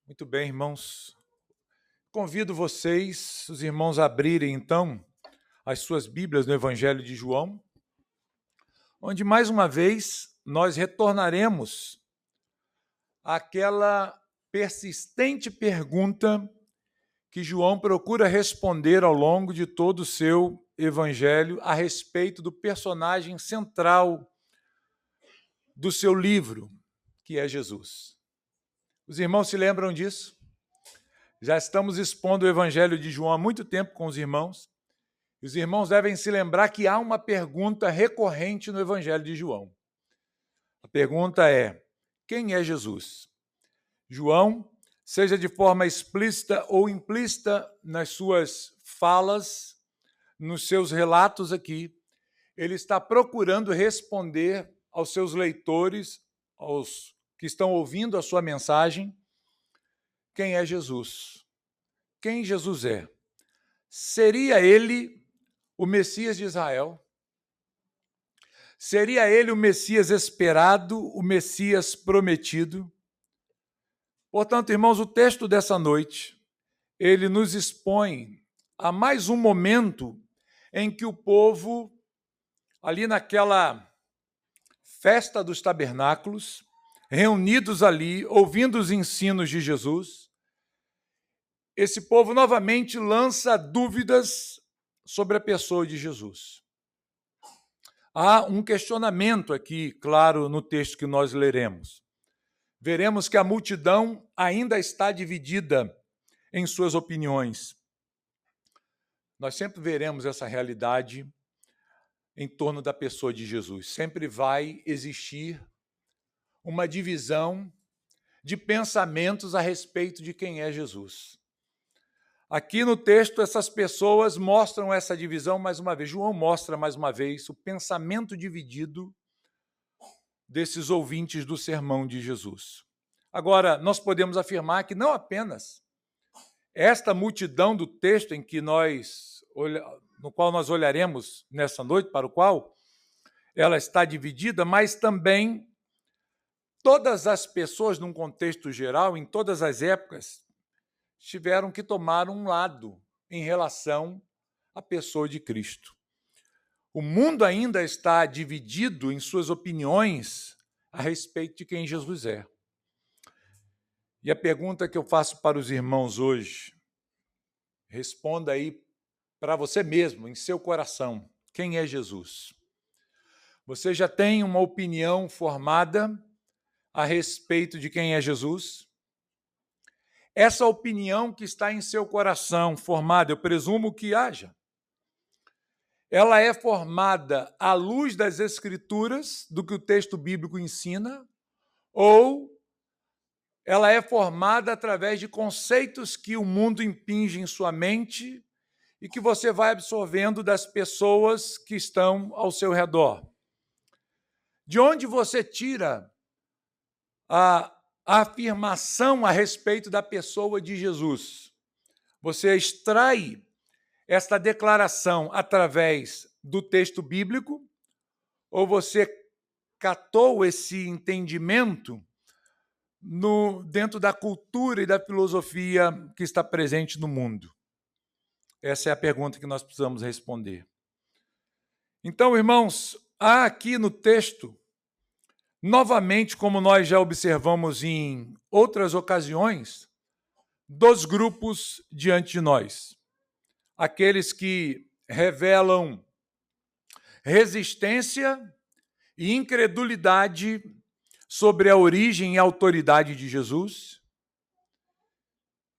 Muito bem, irmãos. Convido vocês, os irmãos, a abrirem, então, as suas Bíblias no Evangelho de João, onde, mais uma vez, nós retornaremos àquela persistente pergunta que João procura responder ao longo de todo o seu Evangelho a respeito do personagem central do seu livro, que é Jesus. Os irmãos se lembram disso? Já estamos expondo o Evangelho de João há muito tempo com os irmãos. E os irmãos devem se lembrar que há uma pergunta recorrente no Evangelho de João. A pergunta é: quem é Jesus? João, seja de forma explícita ou implícita nas suas falas, nos seus relatos aqui, ele está procurando responder aos seus leitores, aos que estão ouvindo a sua mensagem, quem é Jesus? Quem Jesus é? Seria ele o Messias de Israel? Seria ele o Messias esperado, o Messias prometido? Portanto, irmãos, o texto dessa noite, ele nos expõe a mais um momento em que o povo, ali naquela festa dos tabernáculos, reunidos ali, ouvindo os ensinos de Jesus, esse povo novamente lança dúvidas sobre a pessoa de Jesus. Há um questionamento aqui, claro, no texto que nós leremos. Veremos que a multidão ainda está dividida em suas opiniões. Nós sempre veremos essa realidade em torno da pessoa de Jesus. Sempre vai existir uma divisão de pensamentos a respeito de quem é Jesus. Aqui no texto, essas pessoas mostram essa divisão mais uma vez. João mostra mais uma vez o pensamento dividido desses ouvintes do sermão de Jesus. Agora, nós podemos afirmar que não apenas esta multidão do texto no qual nós olharemos nessa noite, para o qual ela está dividida, mas também todas as pessoas, num contexto geral, em todas as épocas, tiveram que tomar um lado em relação à pessoa de Cristo. O mundo ainda está dividido em suas opiniões a respeito de quem Jesus é. E a pergunta que eu faço para os irmãos hoje, responda aí para você mesmo, em seu coração, quem é Jesus? Você já tem uma opinião formada a respeito de quem é Jesus? Essa opinião que está em seu coração formada, eu presumo que haja, ela é formada à luz das Escrituras, do que o texto bíblico ensina, ou ela é formada através de conceitos que o mundo impinge em sua mente e que você vai absorvendo das pessoas que estão ao seu redor. De onde você tira a afirmação a respeito da pessoa de Jesus? Você extrai esta declaração através do texto bíblico ou você catou esse entendimento dentro da cultura e da filosofia que está presente no mundo? Essa é a pergunta que nós precisamos responder. Então, irmãos, há aqui no texto, novamente, como nós já observamos em outras ocasiões, dois grupos diante de nós. Aqueles que revelam resistência e incredulidade sobre a origem e a autoridade de Jesus.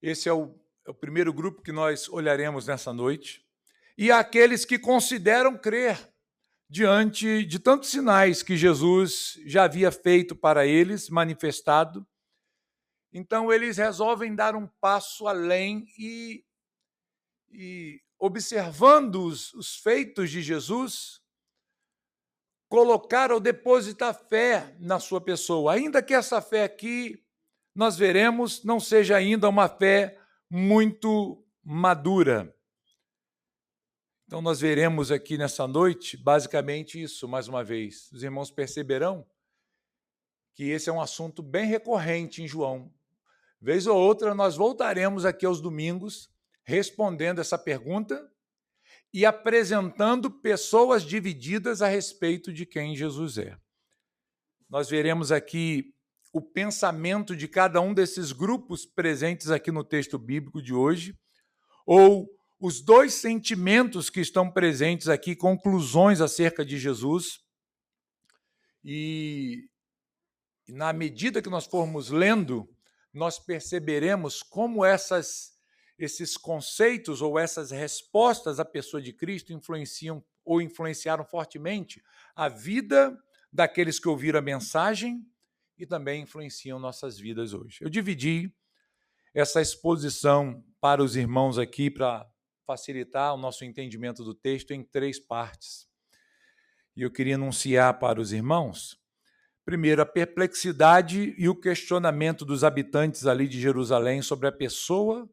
Esse é o primeiro grupo que nós olharemos nessa noite. E aqueles que consideram crer diante de tantos sinais que Jesus já havia feito para eles, manifestado. Então, eles resolvem dar um passo além e observando os feitos de Jesus, colocar ou depositar fé na sua pessoa, ainda que essa fé aqui, nós veremos, não seja ainda uma fé muito madura. Então, nós veremos aqui nessa noite, basicamente isso, mais uma vez. Os irmãos perceberão que esse é um assunto bem recorrente em João. Vez ou outra, nós voltaremos aqui aos domingos respondendo essa pergunta e apresentando pessoas divididas a respeito de quem Jesus é. Nós veremos aqui o pensamento de cada um desses grupos presentes aqui no texto bíblico de hoje, ou os dois sentimentos que estão presentes aqui, conclusões acerca de Jesus. E na medida que nós formos lendo, nós perceberemos como esses conceitos ou essas respostas à pessoa de Cristo influenciam ou influenciaram fortemente a vida daqueles que ouviram a mensagem e também influenciam nossas vidas hoje. Eu dividi essa exposição para os irmãos aqui, para facilitar o nosso entendimento do texto, em 3 partes. E eu queria anunciar para os irmãos, primeiro, a perplexidade e o questionamento dos habitantes ali de Jerusalém sobre a pessoa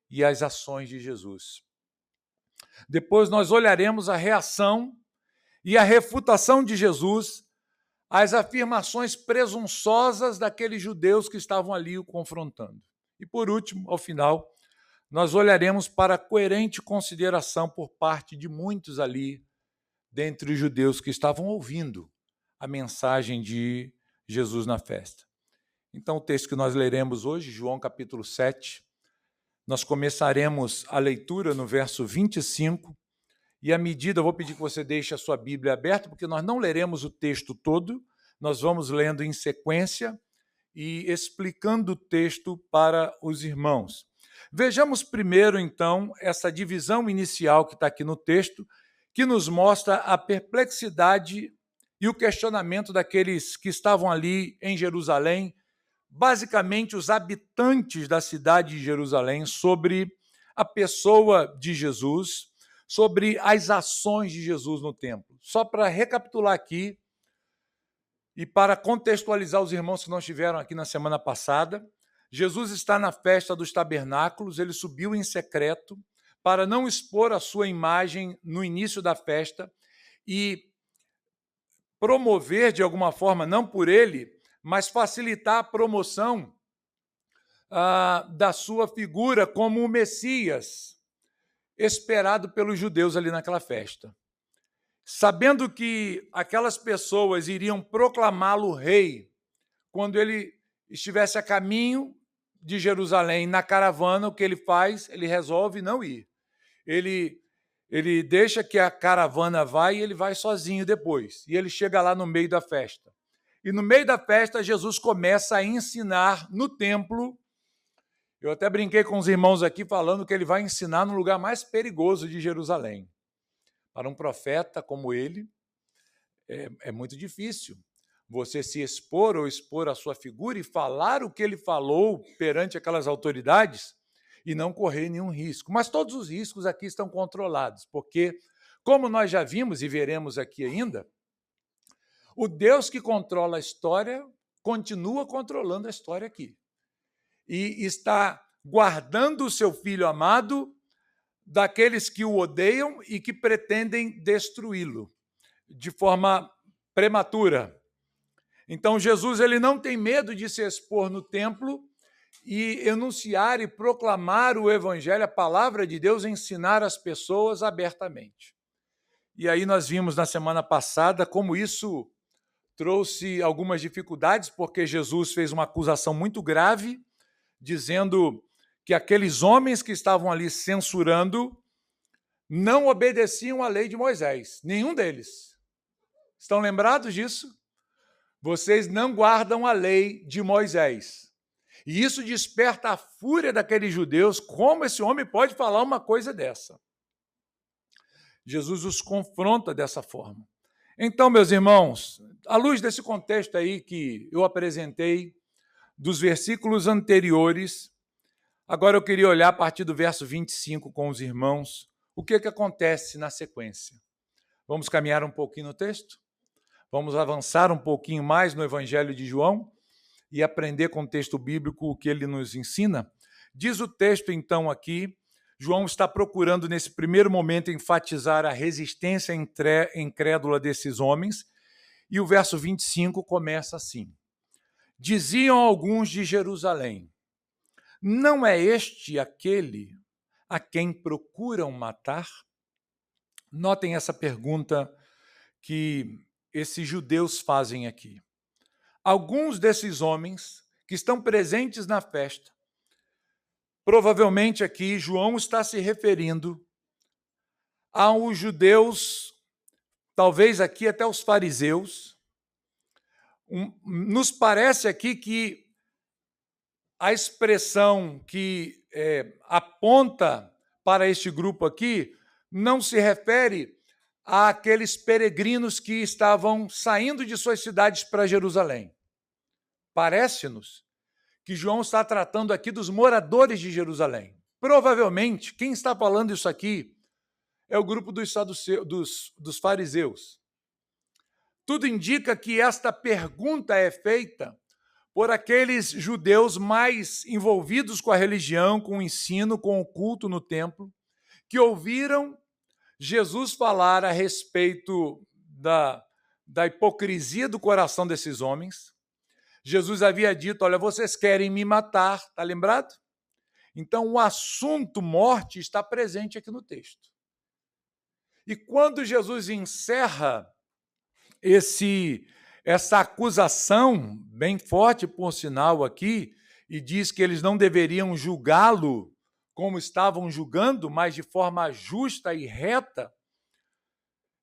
e as ações de Jesus. Depois nós olharemos a reação e a refutação de Jesus às afirmações presunçosas daqueles judeus que estavam ali o confrontando. E por último, ao final, nós olharemos para a coerente consideração por parte de muitos ali, dentre os judeus que estavam ouvindo a mensagem de Jesus na festa. Então, o texto que nós leremos hoje, João capítulo 7, nós começaremos a leitura no verso 25, e à medida, eu vou pedir que você deixe a sua Bíblia aberta, porque nós não leremos o texto todo, nós vamos lendo em sequência e explicando o texto para os irmãos. Vejamos primeiro, então, essa divisão inicial que está aqui no texto, que nos mostra a perplexidade e o questionamento daqueles que estavam ali em Jerusalém, basicamente os habitantes da cidade de Jerusalém, sobre a pessoa de Jesus, sobre as ações de Jesus no templo. Só para recapitular aqui e para contextualizar os irmãos que não estiveram aqui na semana passada, Jesus está na festa dos tabernáculos, ele subiu em secreto para não expor a sua imagem no início da festa e promover, de alguma forma, não por ele, mas facilitar a promoção da sua figura como o Messias, esperado pelos judeus ali naquela festa. Sabendo que aquelas pessoas iriam proclamá-lo rei quando ele estivesse a caminho de Jerusalém na caravana, o que ele faz? Ele resolve não ir. Ele deixa que a caravana vá e ele vai sozinho depois. E ele chega lá no meio da festa. E no meio da festa, Jesus começa a ensinar no templo. Eu até brinquei com os irmãos aqui falando que ele vai ensinar no lugar mais perigoso de Jerusalém. Para um profeta como ele, é muito difícil você se expor ou expor a sua figura e falar o que ele falou perante aquelas autoridades e não correr nenhum risco. Mas todos os riscos aqui estão controlados, porque, como nós já vimos e veremos aqui ainda, o Deus que controla a história continua controlando a história aqui. E está guardando o seu Filho amado daqueles que o odeiam e que pretendem destruí-lo de forma prematura. Então, Jesus ele não tem medo de se expor no templo e enunciar e proclamar o Evangelho, a palavra de Deus, ensinar as pessoas abertamente. E aí nós vimos na semana passada como isso trouxe algumas dificuldades, porque Jesus fez uma acusação muito grave, dizendo que aqueles homens que estavam ali censurando não obedeciam à lei de Moisés, nenhum deles. Estão lembrados disso? Vocês não guardam a lei de Moisés. E isso desperta a fúria daqueles judeus. Como esse homem pode falar uma coisa dessa? Jesus os confronta dessa forma. Então, meus irmãos, à luz desse contexto aí que eu apresentei, dos versículos anteriores, agora eu queria olhar a partir do verso 25 com os irmãos, o que acontece na sequência. Vamos caminhar um pouquinho no texto? Vamos avançar um pouquinho mais no Evangelho de João e aprender com o texto bíblico o que ele nos ensina? Diz o texto, então, aqui, João está procurando, nesse primeiro momento, enfatizar a resistência incrédula desses homens, e o verso 25 começa assim. Diziam alguns de Jerusalém, não é este aquele a quem procuram matar? Notem essa pergunta que esses judeus fazem aqui. Alguns desses homens que estão presentes na festa, provavelmente aqui João está se referindo aos judeus, talvez aqui até os fariseus. Nos parece aqui que a expressão que aponta para este grupo aqui não se refere àqueles peregrinos que estavam saindo de suas cidades para Jerusalém. Parece-nos que João está tratando aqui dos moradores de Jerusalém. Provavelmente, quem está falando isso aqui é o grupo dos fariseus. Tudo indica que esta pergunta é feita por aqueles judeus mais envolvidos com a religião, com o ensino, com o culto no templo, que ouviram Jesus falar a respeito da hipocrisia do coração desses homens. Jesus havia dito, olha, vocês querem me matar, está lembrado? Então, o assunto morte está presente aqui no texto. E quando Jesus encerra essa acusação, bem forte por sinal aqui, e diz que eles não deveriam julgá-lo como estavam julgando, mas de forma justa e reta,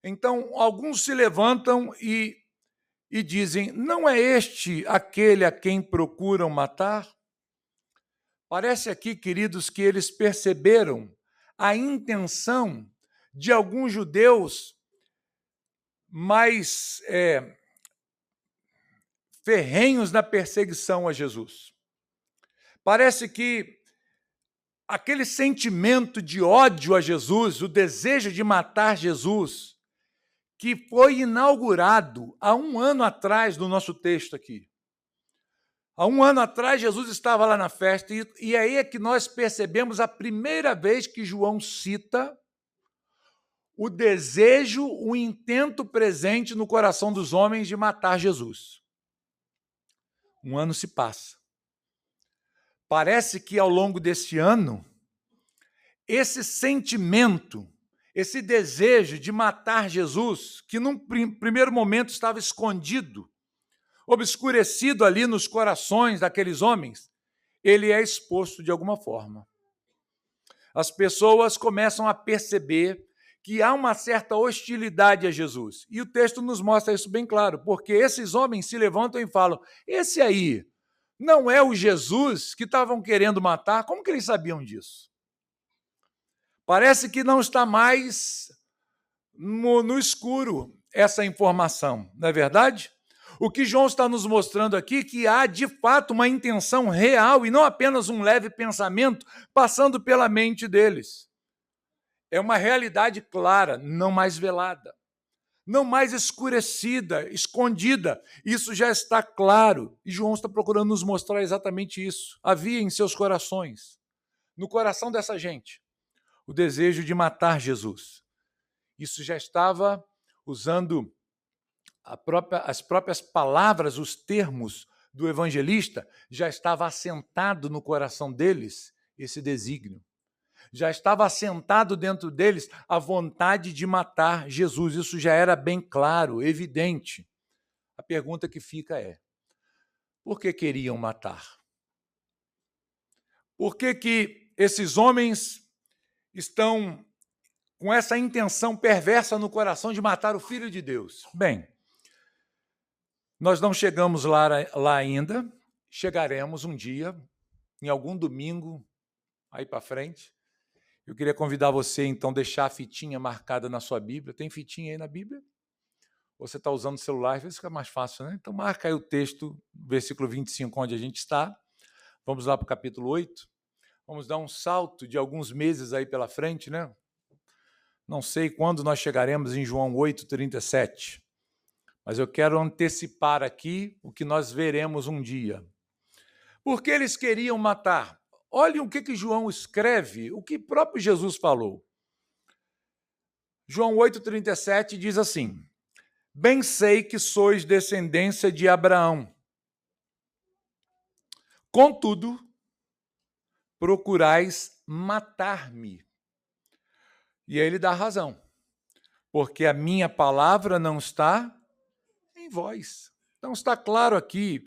então alguns se levantam e dizem, não é este aquele a quem procuram matar? Parece aqui, queridos, que eles perceberam a intenção de alguns judeus mais ferrenhos na perseguição a Jesus. Parece que aquele sentimento de ódio a Jesus, o desejo de matar Jesus, que foi inaugurado há 1 ano atrás no nosso texto aqui. Há 1 ano atrás, Jesus estava lá na festa, e aí é que nós percebemos a primeira vez que João cita o desejo, o intento presente no coração dos homens de matar Jesus. 1 ano se passa. Parece que ao longo desse ano, esse sentimento, esse desejo de matar Jesus, que num primeiro momento estava escondido, obscurecido ali nos corações daqueles homens, ele é exposto de alguma forma. As pessoas começam a perceber que há uma certa hostilidade a Jesus. E o texto nos mostra isso bem claro, porque esses homens se levantam e falam, esse aí não é o Jesus que estavam querendo matar? Como que eles sabiam disso? Parece que não está mais no escuro essa informação, não é verdade? O que João está nos mostrando aqui é que há, de fato, uma intenção real e não apenas um leve pensamento passando pela mente deles. É uma realidade clara, não mais velada, não mais escurecida, escondida. Isso já está claro e João está procurando nos mostrar exatamente isso. Havia em seus corações, no coração dessa gente, o desejo de matar Jesus. Isso já estava usando as próprias palavras, os termos do evangelista, já estava assentado no coração deles esse desígnio. Já estava assentado dentro deles a vontade de matar Jesus. Isso já era bem claro, evidente. A pergunta que fica é, por que queriam matar? Por que esses homens estão com essa intenção perversa no coração de matar o Filho de Deus? Bem, nós não chegamos lá ainda, chegaremos um dia, em algum domingo, aí para frente. Eu queria convidar você, então, a deixar a fitinha marcada na sua Bíblia. Tem fitinha aí na Bíblia? Ou você está usando o celular? Às vezes fica mais fácil, né? Então, marca aí o texto, versículo 25, onde a gente está. Vamos lá para o capítulo 8. Vamos dar um salto de alguns meses aí pela frente, né? Não sei quando nós chegaremos em João 8, 37. Mas eu quero antecipar aqui o que nós veremos um dia. Por que eles queriam matar? Olhem o que João escreve, o que próprio Jesus falou. João 8,37 diz assim, bem sei que sois descendência de Abraão. Contudo, procurais matar-me. E aí ele dá razão, porque a minha palavra não está em vós. Então está claro aqui,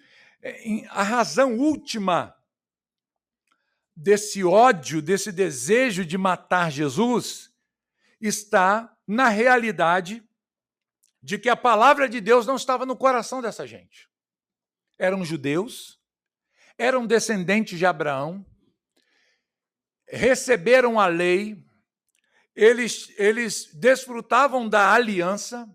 a razão última desse ódio, desse desejo de matar Jesus, está na realidade de que a palavra de Deus não estava no coração dessa gente. Eram judeus, eram descendentes de Abraão, receberam a lei, eles desfrutavam da aliança,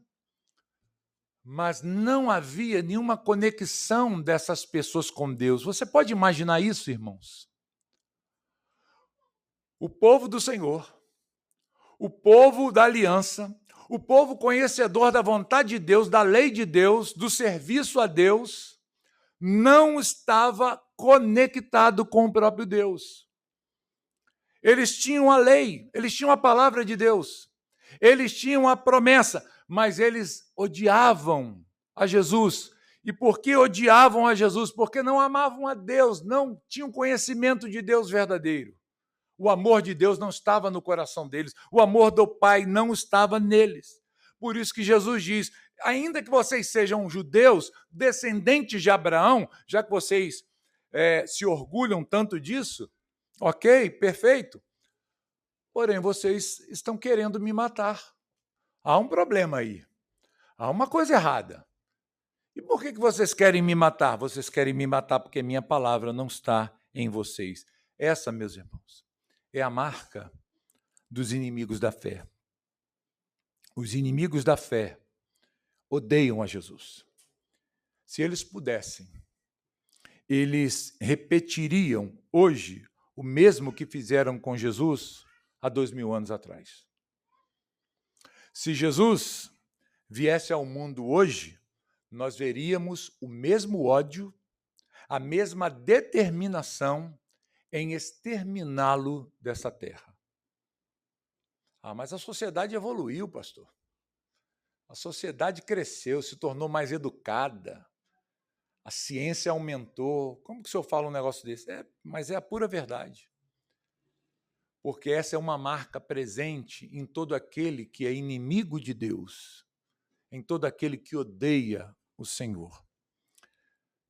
mas não havia nenhuma conexão dessas pessoas com Deus. Você pode imaginar isso, irmãos? O povo do Senhor, o povo da aliança, o povo conhecedor da vontade de Deus, da lei de Deus, do serviço a Deus, não estava conectado com o próprio Deus. Eles tinham a lei, eles tinham a palavra de Deus, eles tinham a promessa, mas eles odiavam a Jesus. E por que odiavam a Jesus? Porque não amavam a Deus, não tinham conhecimento de Deus verdadeiro. O amor de Deus não estava no coração deles, o amor do Pai não estava neles. Por isso que Jesus diz, ainda que vocês sejam judeus, descendentes de Abraão, já que vocês se orgulham tanto disso, ok, perfeito. Porém, vocês estão querendo me matar. Há um problema aí. Há uma coisa errada. E por que vocês querem me matar? Vocês querem me matar porque minha palavra não está em vocês. Essa, meus irmãos, é a marca dos inimigos da fé. Os inimigos da fé odeiam a Jesus. Se eles pudessem, eles repetiriam hoje o mesmo que fizeram com Jesus há 2000 anos atrás. Se Jesus viesse ao mundo hoje, nós veríamos o mesmo ódio, a mesma determinação em exterminá-lo dessa terra. Mas a sociedade evoluiu, pastor. A sociedade cresceu, se tornou mais educada. A ciência aumentou. Como que o senhor fala um negócio desse? Mas é a pura verdade. Porque essa é uma marca presente em todo aquele que é inimigo de Deus, em todo aquele que odeia o Senhor.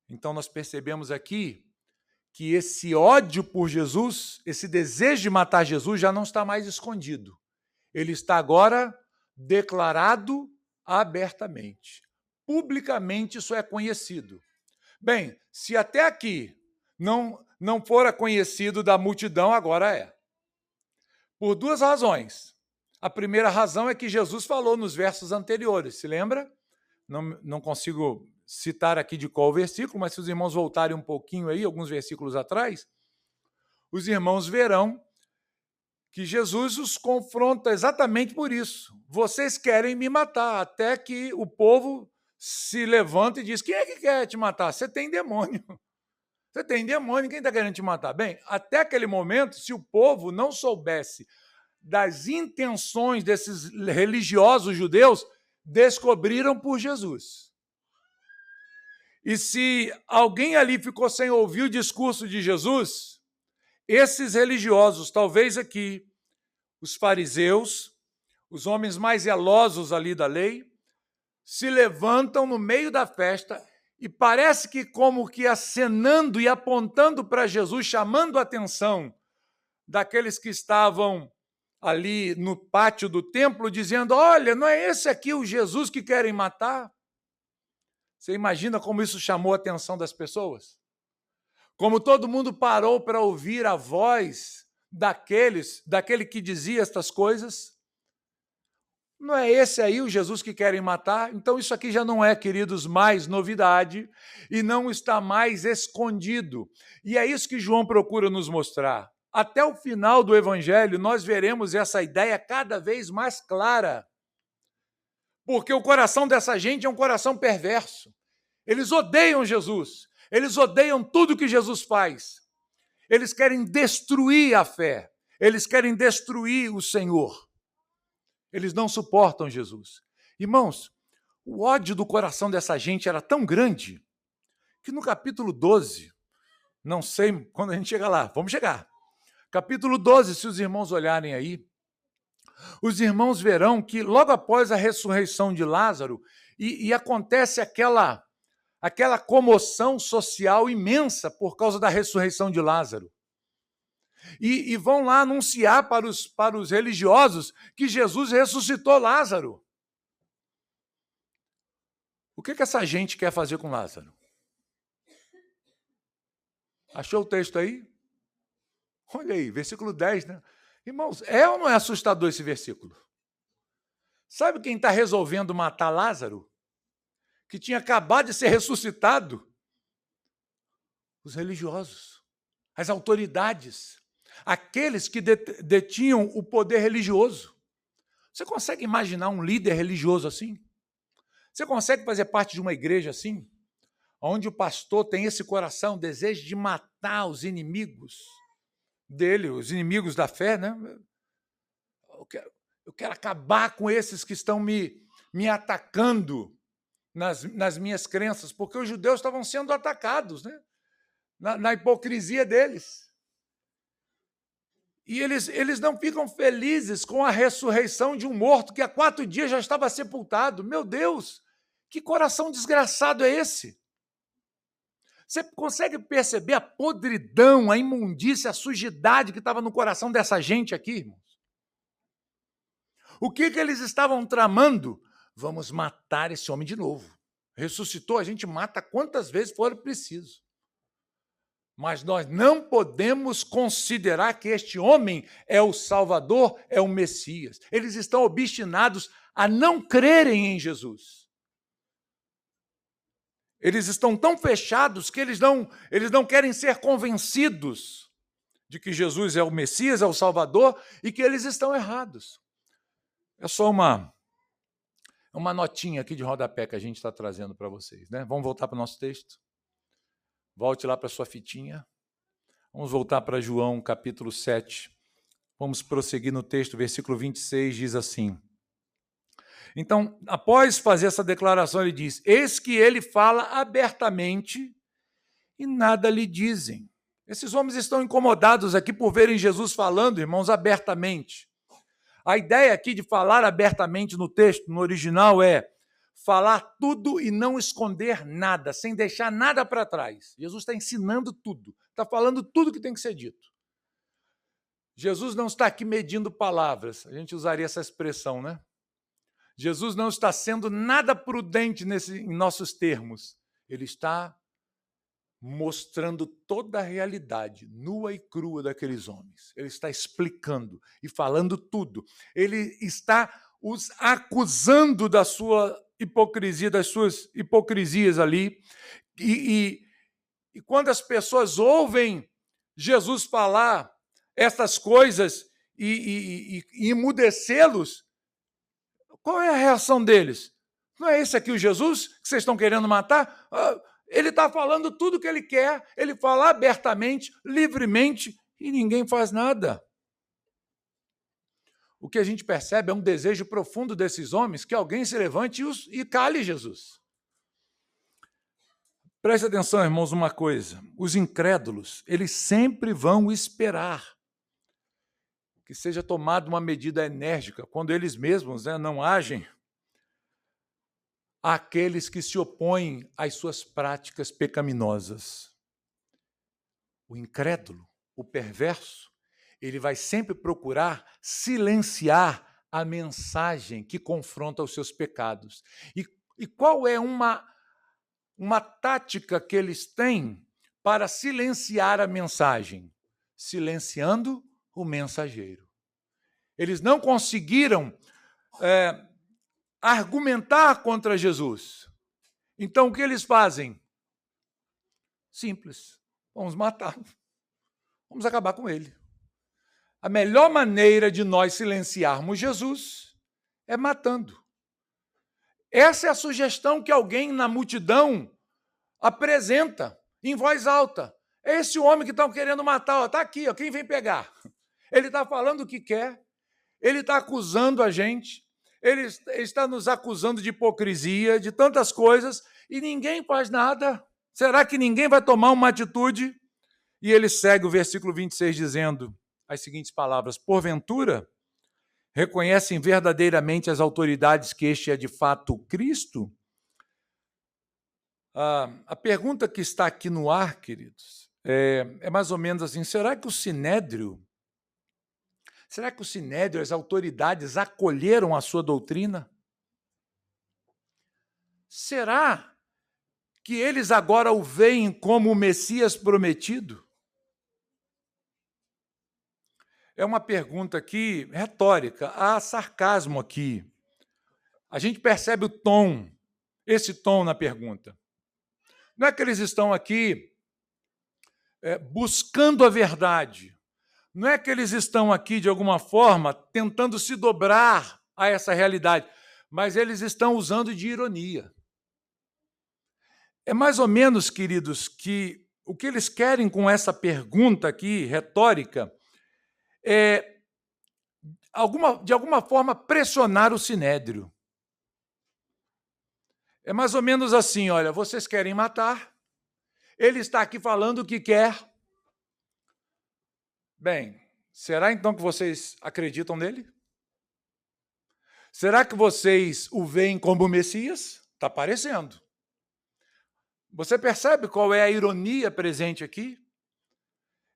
Então nós percebemos aqui que esse ódio por Jesus, esse desejo de matar Jesus já não está mais escondido. Ele está agora declarado abertamente. Publicamente isso é conhecido. Bem, se até aqui não fora conhecido da multidão, agora é. Por duas razões. A primeira razão é que Jesus falou nos versos anteriores, se lembra? Não consigo citar aqui de qual versículo, mas se os irmãos voltarem um pouquinho aí, alguns versículos atrás, os irmãos verão que Jesus os confronta exatamente por isso. Vocês querem me matar, até que o povo se levanta e diz, quem é que quer te matar? Você tem demônio. Você tem demônio, quem está querendo te matar? Bem, até aquele momento, se o povo não soubesse das intenções desses religiosos judeus, descobriram por Jesus. E se alguém ali ficou sem ouvir o discurso de Jesus, esses religiosos, talvez aqui, os fariseus, os homens mais zelosos ali da lei, se levantam no meio da festa e parece que como que acenando e apontando para Jesus, chamando a atenção daqueles que estavam ali no pátio do templo, dizendo, olha, não é esse aqui o Jesus que querem matar? Você imagina como isso chamou a atenção das pessoas? Como todo mundo parou para ouvir a voz daquele que dizia estas coisas? Não é esse aí o Jesus que querem matar? Então isso aqui já não é, queridos, mais novidade e não está mais escondido. E é isso que João procura nos mostrar. Até o final do Evangelho, nós veremos essa ideia cada vez mais clara. Porque o coração dessa gente é um coração perverso. Eles odeiam Jesus. Eles odeiam tudo que Jesus faz. Eles querem destruir a fé. Eles querem destruir o Senhor. Eles não suportam Jesus. Irmãos, o ódio do coração dessa gente era tão grande que no capítulo 12, não sei quando a gente chega lá, vamos chegar. Capítulo 12, se os irmãos olharem aí, os irmãos verão que logo após a ressurreição de Lázaro, e acontece aquela comoção social imensa por causa da ressurreição de Lázaro. E vão lá anunciar para os religiosos que Jesus ressuscitou Lázaro. O que essa gente quer fazer com Lázaro? Achou o texto aí? Olha aí, versículo 10, né? Irmãos, é ou não é assustador esse versículo? Sabe quem está resolvendo matar Lázaro? Que tinha acabado de ser ressuscitado? Os religiosos, as autoridades, aqueles que detinham o poder religioso. Você consegue imaginar um líder religioso assim? Você consegue fazer parte de uma igreja assim? Onde o pastor tem esse coração, desejo de matar os inimigos dele, os inimigos da fé, né? Eu quero acabar com esses que estão me atacando nas minhas crenças, porque os judeus estavam sendo atacados, né? Na hipocrisia deles. E eles não ficam felizes com a ressurreição de um morto que há 4 dias já estava sepultado. Meu Deus, que coração desgraçado é esse? Você consegue perceber a podridão, a imundícia, a sujidade que estava no coração dessa gente aqui, irmãos? O que eles estavam tramando? Vamos matar esse homem de novo. Ressuscitou, a gente mata quantas vezes for preciso. Mas nós não podemos considerar que este homem é o Salvador, é o Messias. Eles estão obstinados a não crerem em Jesus. Eles estão tão fechados que eles não querem ser convencidos de que Jesus é o Messias, é o Salvador, e que eles estão errados. É só uma notinha aqui de rodapé que a gente está trazendo para vocês, né? Vamos voltar para o nosso texto? Volte lá para a sua fitinha. Vamos voltar para João, capítulo 7. Vamos prosseguir no texto, versículo 26, diz assim. Então, após fazer essa declaração, ele diz, eis que ele fala abertamente e nada lhe dizem. Esses homens estão incomodados aqui por verem Jesus falando, irmãos, abertamente. A ideia aqui de falar abertamente no texto, no original, é falar tudo e não esconder nada, sem deixar nada para trás. Jesus está ensinando tudo, está falando tudo que tem que ser dito. Jesus não está aqui medindo palavras, a gente usaria essa expressão, né? Jesus não está sendo nada prudente em nossos termos. Ele está mostrando toda a realidade nua e crua daqueles homens. Ele está explicando e falando tudo. Ele está os acusando da sua hipocrisia, das suas hipocrisias ali. E quando as pessoas ouvem Jesus falar essas coisas e emudecê-los, qual é a reação deles? Não é esse aqui o Jesus que vocês estão querendo matar? Ele está falando tudo o que ele quer, ele fala abertamente, livremente, e ninguém faz nada. O que a gente percebe é um desejo profundo desses homens que alguém se levante e cale Jesus. Preste atenção, irmãos, uma coisa. Os incrédulos, eles sempre vão esperar que seja tomada uma medida enérgica, quando eles mesmos não agem, àqueles que se opõem às suas práticas pecaminosas. O incrédulo, o perverso, ele vai sempre procurar silenciar a mensagem que confronta os seus pecados. E qual é uma tática que eles têm para silenciar a mensagem? Silenciando o mensageiro. Eles não conseguiram argumentar contra Jesus. Então, o que eles fazem? Simples. Vamos matá-lo. Vamos acabar com ele. A melhor maneira de nós silenciarmos Jesus é matando. Essa é a sugestão que alguém na multidão apresenta em voz alta. É esse homem que estão querendo matar. Está aqui, ó, quem vem pegar? Ele está falando o que quer, ele está acusando a gente, ele está nos acusando de hipocrisia, de tantas coisas, e ninguém faz nada. Será que ninguém vai tomar uma atitude? E ele segue o versículo 26 dizendo, as seguintes palavras: porventura, reconhecem verdadeiramente as autoridades que este é de fato Cristo? A pergunta que está aqui no ar, queridos, é mais ou menos assim: será que o Sinédrio, as autoridades acolheram a sua doutrina? Será que eles agora o veem como o Messias prometido? É uma pergunta aqui retórica, há sarcasmo aqui. A gente percebe o tom, esse tom na pergunta. Não é que eles estão aqui buscando a verdade. Não é que eles estão aqui, de alguma forma, tentando se dobrar a essa realidade, mas eles estão usando de ironia. É mais ou menos, queridos, que o que eles querem com essa pergunta aqui, retórica, é, de alguma forma, pressionar o Sinédrio. É mais ou menos assim: olha, vocês querem matar, ele está aqui falando o que quer. Bem, será então que vocês acreditam nele? Será que vocês o veem como Messias? Está parecendo. Você percebe qual é a ironia presente aqui?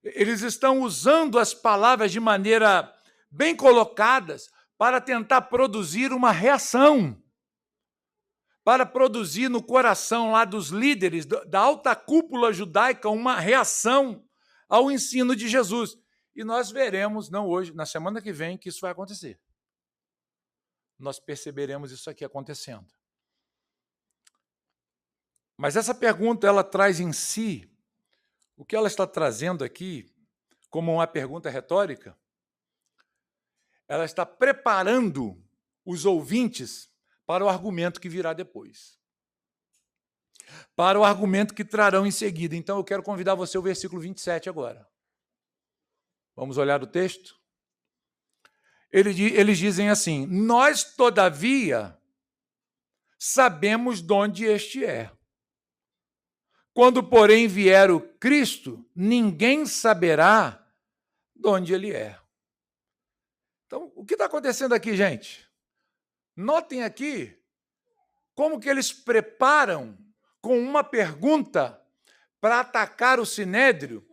Eles estão usando as palavras de maneira bem colocadas para tentar produzir uma reação, para produzir no coração lá dos líderes da alta cúpula judaica uma reação ao ensino de Jesus. E nós veremos, não hoje, na semana que vem, que isso vai acontecer. Nós perceberemos isso aqui acontecendo. Mas essa pergunta, ela traz em si, o que ela está trazendo aqui, como uma pergunta retórica, ela está preparando os ouvintes para o argumento que virá depois. Para o argumento que trarão em seguida. Então, eu quero convidar você ao versículo 27 agora. Vamos olhar o texto? Eles dizem assim: nós, todavia, sabemos de onde este é. Quando, porém, vier o Cristo, ninguém saberá de onde ele é. Então, o que está acontecendo aqui, gente? Notem aqui como que eles preparam com uma pergunta para atacar o Sinédrio.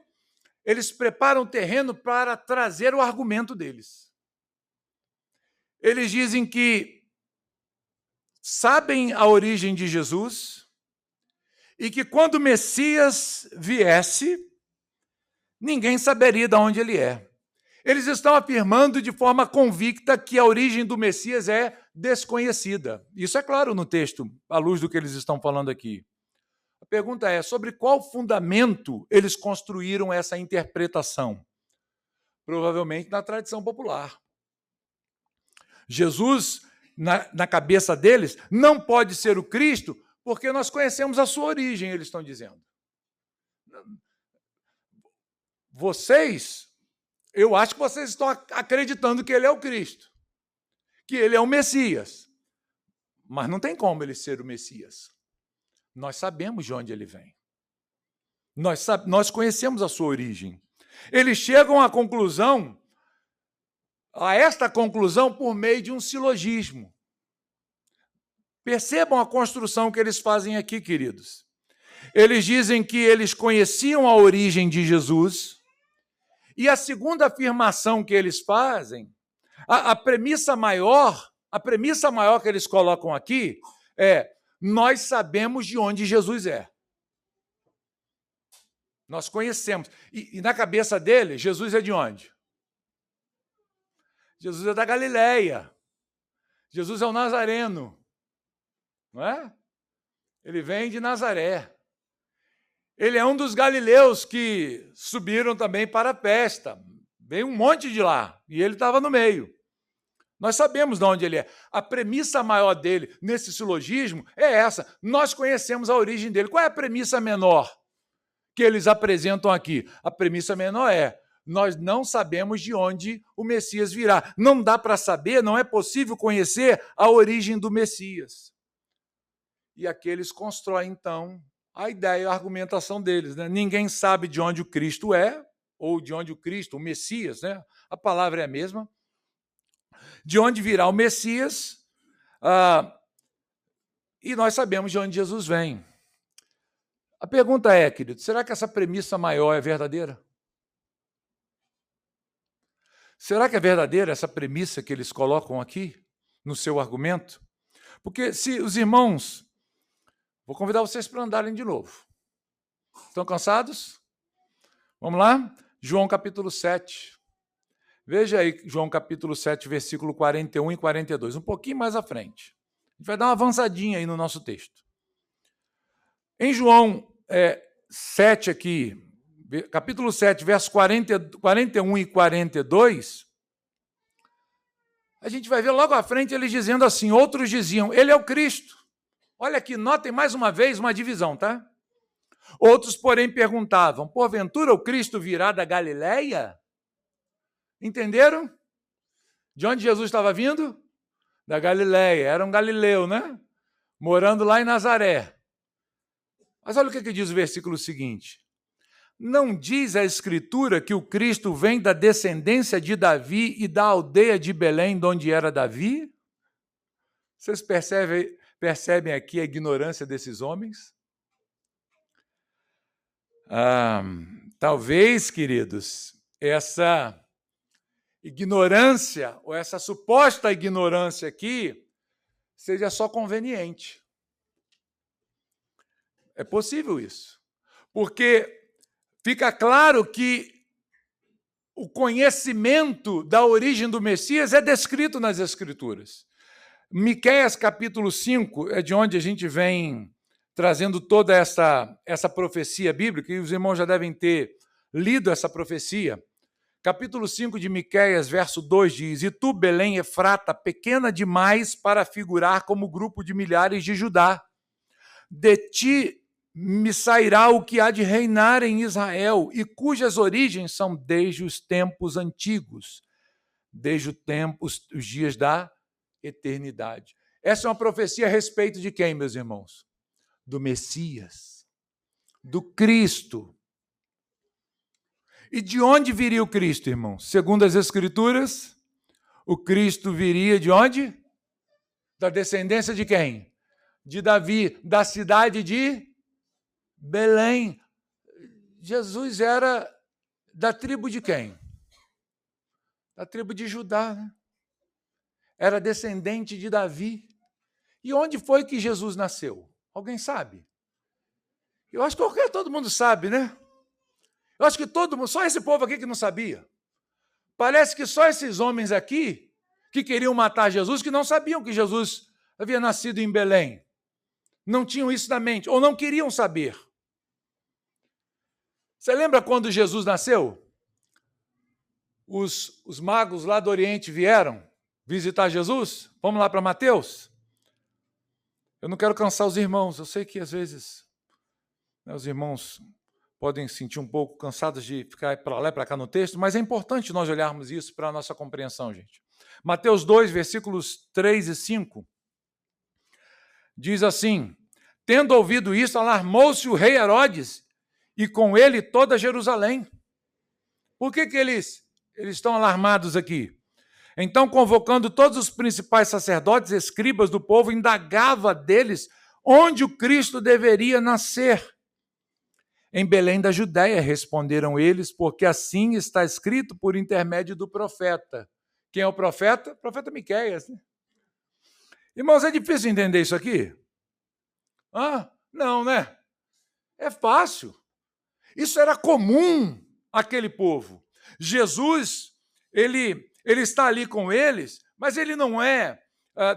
Eles preparam o terreno para trazer o argumento deles. Eles dizem que sabem a origem de Jesus e que quando o Messias viesse, ninguém saberia de onde ele é. Eles estão afirmando de forma convicta que a origem do Messias é desconhecida. Isso é claro no texto, à luz do que eles estão falando aqui. A pergunta é: sobre qual fundamento eles construíram essa interpretação? Provavelmente na tradição popular. Jesus, na cabeça deles, não pode ser o Cristo porque nós conhecemos a sua origem, eles estão dizendo. Eu acho que vocês estão acreditando que ele é o Cristo, que ele é o Messias. Mas não tem como ele ser o Messias. Nós sabemos de onde ele vem. Nós conhecemos a sua origem. Eles chegam a esta conclusão por meio de um silogismo. Percebam a construção que eles fazem aqui, queridos. Eles dizem que eles conheciam a origem de Jesus, e a segunda afirmação que eles fazem, a premissa maior que eles colocam aqui é: nós sabemos de onde Jesus é. Nós conhecemos. E na cabeça dele, Jesus é de onde? Jesus é da Galileia. Jesus é o Nazareno. Não é? Ele vem de Nazaré. Ele é um dos galileus que subiram também para a festa. Veio um monte de lá, e ele estava no meio. Nós sabemos de onde ele é. A premissa maior dele, nesse silogismo, é essa. Nós conhecemos a origem dele. Qual é a premissa menor que eles apresentam aqui? A premissa menor é: nós não sabemos de onde o Messias virá. Não dá para saber, não é possível conhecer a origem do Messias. E aqui eles constroem, então, a ideia, a argumentação deles. Né? Ninguém sabe de onde o Cristo é, ou de onde o Cristo, o Messias, né? A palavra é a mesma, de onde virá o Messias, e nós sabemos de onde Jesus vem. A pergunta é, querido, será que essa premissa maior é verdadeira? Será que é verdadeira essa premissa que eles colocam aqui no seu argumento? Porque se os irmãos... Vou convidar vocês para andarem de novo. Estão cansados? Vamos lá? João capítulo 7. Veja aí, João capítulo 7, versículo 41 e 42, um pouquinho mais à frente. A gente vai dar uma avançadinha aí no nosso texto. Em João 7 aqui, capítulo 7, versos 41 e 42, a gente vai ver logo à frente eles dizendo assim, outros diziam, ele é o Cristo. Olha aqui, notem mais uma vez uma divisão, tá? Outros, porém, perguntavam, porventura o Cristo virá da Galileia? Entenderam? De onde Jesus estava vindo? Da Galileia. Era um galileu, né? Morando lá em Nazaré. Mas olha o que diz o versículo seguinte. Não diz a Escritura que o Cristo vem da descendência de Davi e da aldeia de Belém, de onde era Davi? Vocês percebem aqui a ignorância desses homens? Talvez, queridos, essa ignorância, ou essa suposta ignorância aqui, seja só conveniente. É possível isso. Porque fica claro que o conhecimento da origem do Messias é descrito nas Escrituras. Miqueias capítulo 5 é de onde a gente vem trazendo toda essa profecia bíblica, e os irmãos já devem ter lido essa profecia. Capítulo 5 de Miqueias, verso 2 diz, e tu, Belém Efrata, pequena demais para figurar como grupo de milhares de Judá. De ti me sairá o que há de reinar em Israel, e cujas origens são desde os tempos antigos, desde os dias da eternidade. Essa é uma profecia a respeito de quem, meus irmãos? Do Messias, do Cristo. E de onde viria o Cristo, irmãos? Segundo as Escrituras, o Cristo viria de onde? Da descendência de quem? De Davi, da cidade de Belém. Jesus era da tribo de quem? Da tribo de Judá, né? Era descendente de Davi. E onde foi que Jesus nasceu? Alguém sabe? Eu acho que todo mundo sabe, né? Eu acho que todo mundo, só esse povo aqui que não sabia. Parece que só esses homens aqui que queriam matar Jesus, que não sabiam que Jesus havia nascido em Belém. Não tinham isso na mente, ou não queriam saber. Você lembra quando Jesus nasceu? Os magos lá do Oriente vieram visitar Jesus? Vamos lá para Mateus? Eu não quero cansar os irmãos, eu sei que às vezes os irmãos podem sentir um pouco cansados de ficar para lá e para cá no texto, mas é importante nós olharmos isso para a nossa compreensão, gente. Mateus 2, versículos 3 e 5, diz assim, tendo ouvido isso, alarmou-se o rei Herodes, e com ele toda Jerusalém. Por que eles estão alarmados aqui? Então, convocando todos os principais sacerdotes e escribas do povo, indagava deles onde o Cristo deveria nascer. Em Belém da Judéia, responderam eles, porque assim está escrito por intermédio do profeta. Quem é o profeta? O profeta Miqueias. Né? Irmãos, é difícil entender isso aqui? Não, né? É fácil. Isso era comum àquele povo. Jesus, ele está ali com eles, mas ele não é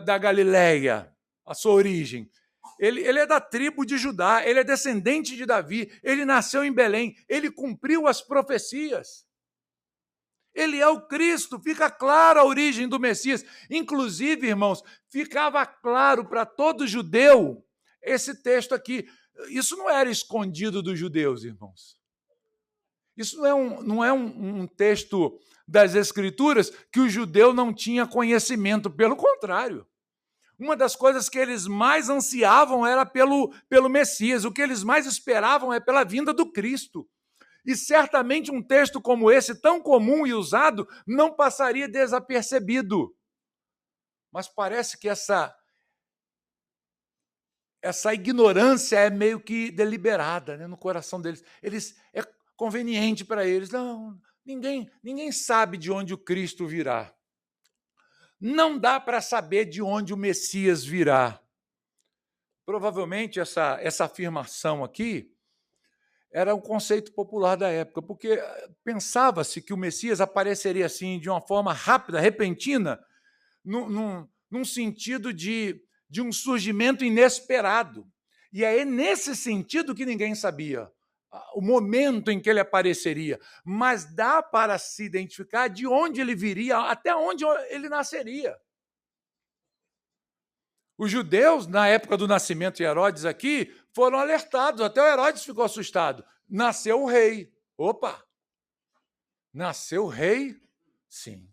da Galileia, a sua origem. Ele é da tribo de Judá, ele é descendente de Davi, ele nasceu em Belém, ele cumpriu as profecias. Ele é o Cristo, fica clara a origem do Messias. Inclusive, irmãos, ficava claro para todo judeu esse texto aqui. Isso não era escondido dos judeus, irmãos. Isso não é um texto das Escrituras que o judeu não tinha conhecimento, pelo contrário. Uma das coisas que eles mais ansiavam era pelo Messias, o que eles mais esperavam é pela vinda do Cristo. E certamente um texto como esse, tão comum e usado, não passaria desapercebido. Mas parece que essa ignorância é meio que deliberada, né, no coração deles. É conveniente para eles. Não, ninguém sabe de onde o Cristo virá. Não dá para saber de onde o Messias virá. Provavelmente essa afirmação aqui era um conceito popular da época, porque pensava-se que o Messias apareceria assim de uma forma rápida, repentina, num sentido de um surgimento inesperado. E é nesse sentido que ninguém sabia o momento em que ele apareceria, mas dá para se identificar de onde ele viria, até onde ele nasceria. Os judeus, na época do nascimento de Herodes aqui, foram alertados, até o Herodes ficou assustado. Nasceu o rei. Opa! Nasceu o rei? Sim.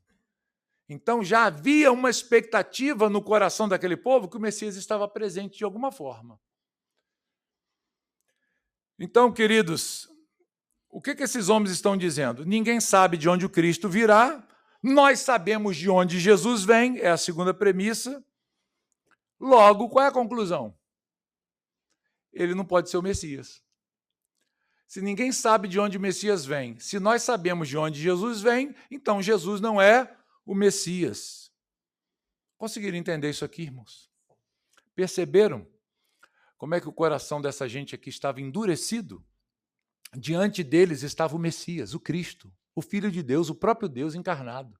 Então já havia uma expectativa no coração daquele povo que o Messias estava presente de alguma forma. Então, queridos, o que esses homens estão dizendo? Ninguém sabe de onde o Cristo virá, nós sabemos de onde Jesus vem, é a segunda premissa. Logo, qual é a conclusão? Ele não pode ser o Messias. Se ninguém sabe de onde o Messias vem, se nós sabemos de onde Jesus vem, então Jesus não é o Messias. Conseguiram entender isso aqui, irmãos? Perceberam como é que o coração dessa gente aqui estava endurecido? Diante deles estava o Messias, o Cristo, o Filho de Deus, o próprio Deus encarnado.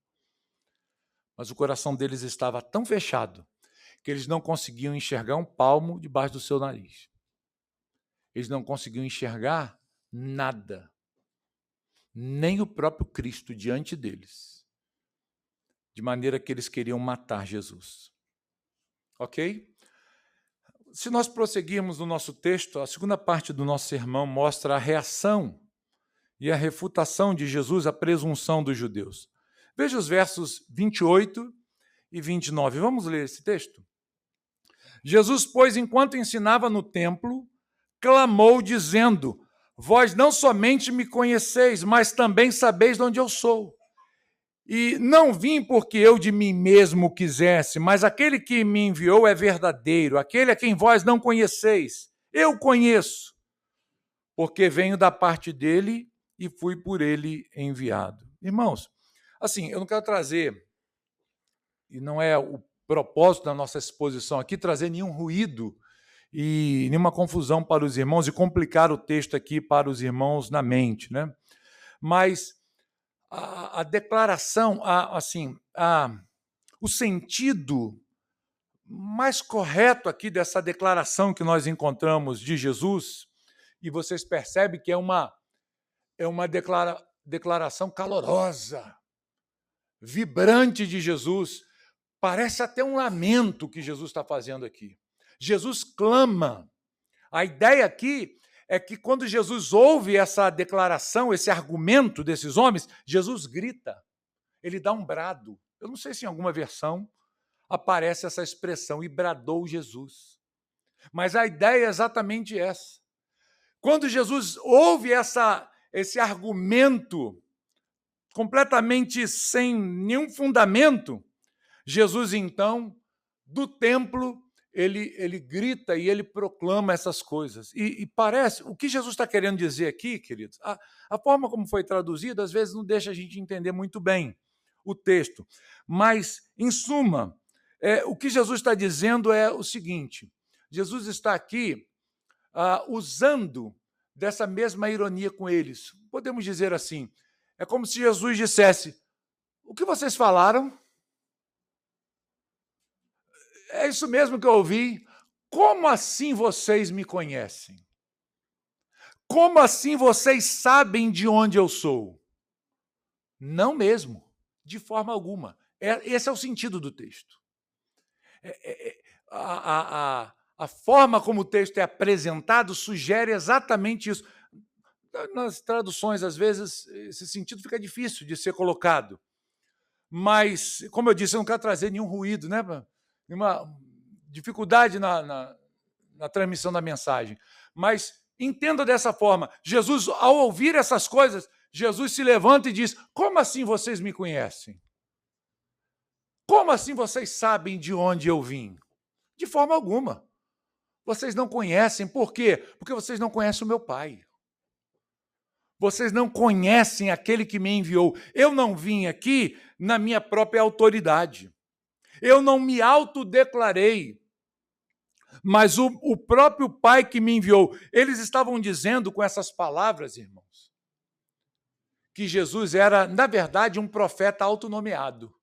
Mas o coração deles estava tão fechado que eles não conseguiam enxergar um palmo debaixo do seu nariz. Eles não conseguiam enxergar nada, nem o próprio Cristo diante deles, de maneira que eles queriam matar Jesus. Ok? Se nós prosseguirmos no nosso texto, a segunda parte do nosso sermão mostra a reação e a refutação de Jesus à presunção dos judeus. Veja os versos 28 e 29. Vamos ler esse texto? Jesus, pois, enquanto ensinava no templo, clamou, dizendo: vós não somente me conheceis, mas também sabeis de onde eu sou. E não vim porque eu de mim mesmo quisesse, mas aquele que me enviou é verdadeiro, aquele a quem vós não conheceis. Eu conheço, porque venho da parte dele e fui por ele enviado. Irmãos, assim, eu não quero trazer, e não é o propósito da nossa exposição aqui, trazer nenhum ruído e nenhuma confusão para os irmãos e complicar o texto aqui para os irmãos na mente, né? Mas a declaração, o sentido mais correto aqui dessa declaração que nós encontramos de Jesus, e vocês percebem que é uma declaração calorosa, vibrante de Jesus, parece até um lamento que Jesus está fazendo aqui. Jesus clama. A ideia aqui é que quando Jesus ouve essa declaração, esse argumento desses homens, Jesus grita, ele dá um brado. Eu não sei se em alguma versão aparece essa expressão, e bradou Jesus. Mas a ideia é exatamente essa. Quando Jesus ouve esse argumento completamente sem nenhum fundamento, Jesus, então, do templo, ele grita e ele proclama essas coisas. E parece, o que Jesus está querendo dizer aqui, queridos, a forma como foi traduzido, às vezes não deixa a gente entender muito bem o texto. Mas, em suma, o que Jesus está dizendo é o seguinte: Jesus está aqui usando dessa mesma ironia com eles. Podemos dizer assim, é como se Jesus dissesse: o que vocês falaram? É isso mesmo que eu ouvi. Como assim vocês me conhecem? Como assim vocês sabem de onde eu sou? Não mesmo, de forma alguma. Esse é o sentido do texto. A forma como o texto é apresentado sugere exatamente isso. Nas traduções, às vezes, esse sentido fica difícil de ser colocado. Mas, como eu disse, eu não quero trazer nenhum ruído, né? Nenhuma dificuldade na transmissão da mensagem. Mas, Entenda dessa forma. Jesus, ao ouvir essas coisas, Jesus se levanta e diz: como assim vocês me conhecem? Como assim vocês sabem de onde eu vim? De forma alguma. Vocês não conhecem. Por quê? Porque vocês não conhecem o meu Pai. Vocês não conhecem aquele que me enviou. Eu não vim aqui na minha própria autoridade. Eu não me autodeclarei. Mas o próprio Pai que me enviou. Eles estavam dizendo com essas palavras, irmãos, que Jesus era, na verdade, um profeta autonomeado.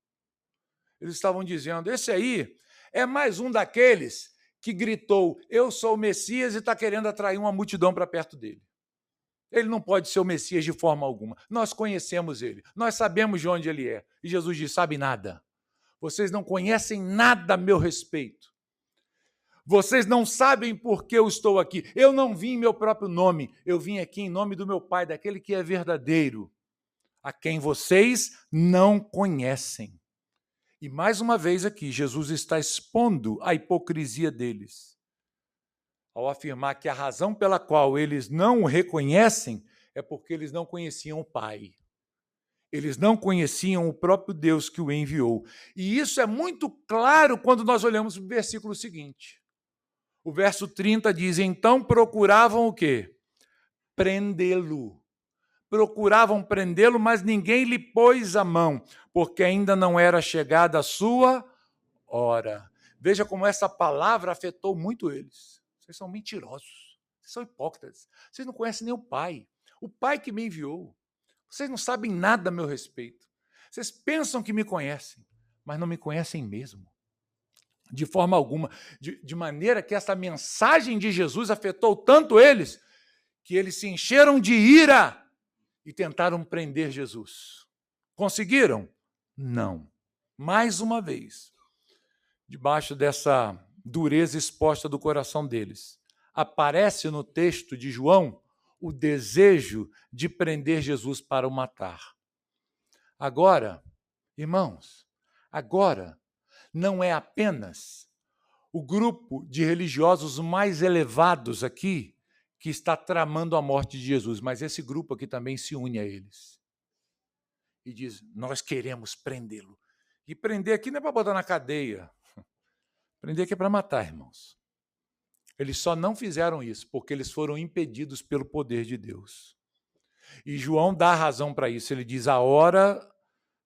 Eles estavam dizendo, esse aí é mais um daqueles que gritou, eu sou o Messias, e está querendo atrair uma multidão para perto dele. Ele não pode ser o Messias de forma alguma. Nós conhecemos ele, nós sabemos de onde ele é. E Jesus diz, sabe nada. Vocês não conhecem nada a meu respeito. Vocês não sabem por que eu estou aqui. Eu não vim em meu próprio nome. Eu vim aqui em nome do meu Pai, daquele que é verdadeiro, a quem vocês não conhecem. E mais uma vez aqui, Jesus está expondo a hipocrisia deles, ao afirmar que a razão pela qual eles não o reconhecem é porque eles não conheciam o Pai. Eles não conheciam o próprio Deus que o enviou. E isso é muito claro quando nós olhamos o versículo seguinte. O verso 30 diz, então procuravam o quê? Prendê-lo. Procuravam prendê-lo, mas ninguém lhe pôs a mão, porque ainda não era chegada a sua hora. Veja como essa palavra afetou muito eles. Vocês são mentirosos, vocês são hipócritas, vocês não conhecem nem o Pai que me enviou. Vocês não sabem nada a meu respeito. Vocês pensam que me conhecem, mas não me conhecem mesmo. De forma alguma, de maneira que essa mensagem de Jesus afetou tanto eles, que eles se encheram de ira e tentaram prender Jesus. Conseguiram? Não. Mais uma vez, debaixo dessa dureza exposta do coração deles, aparece no texto de João o desejo de prender Jesus para o matar. Agora, irmãos, agora não é apenas o grupo de religiosos mais elevados aqui que está tramando a morte de Jesus, mas esse grupo aqui também se une a eles. E diz, nós queremos prendê-lo. E prender aqui não é para botar na cadeia. Prender aqui é para matar, irmãos. Eles só não fizeram isso porque eles foram impedidos pelo poder de Deus. E João dá razão para isso. Ele diz, a hora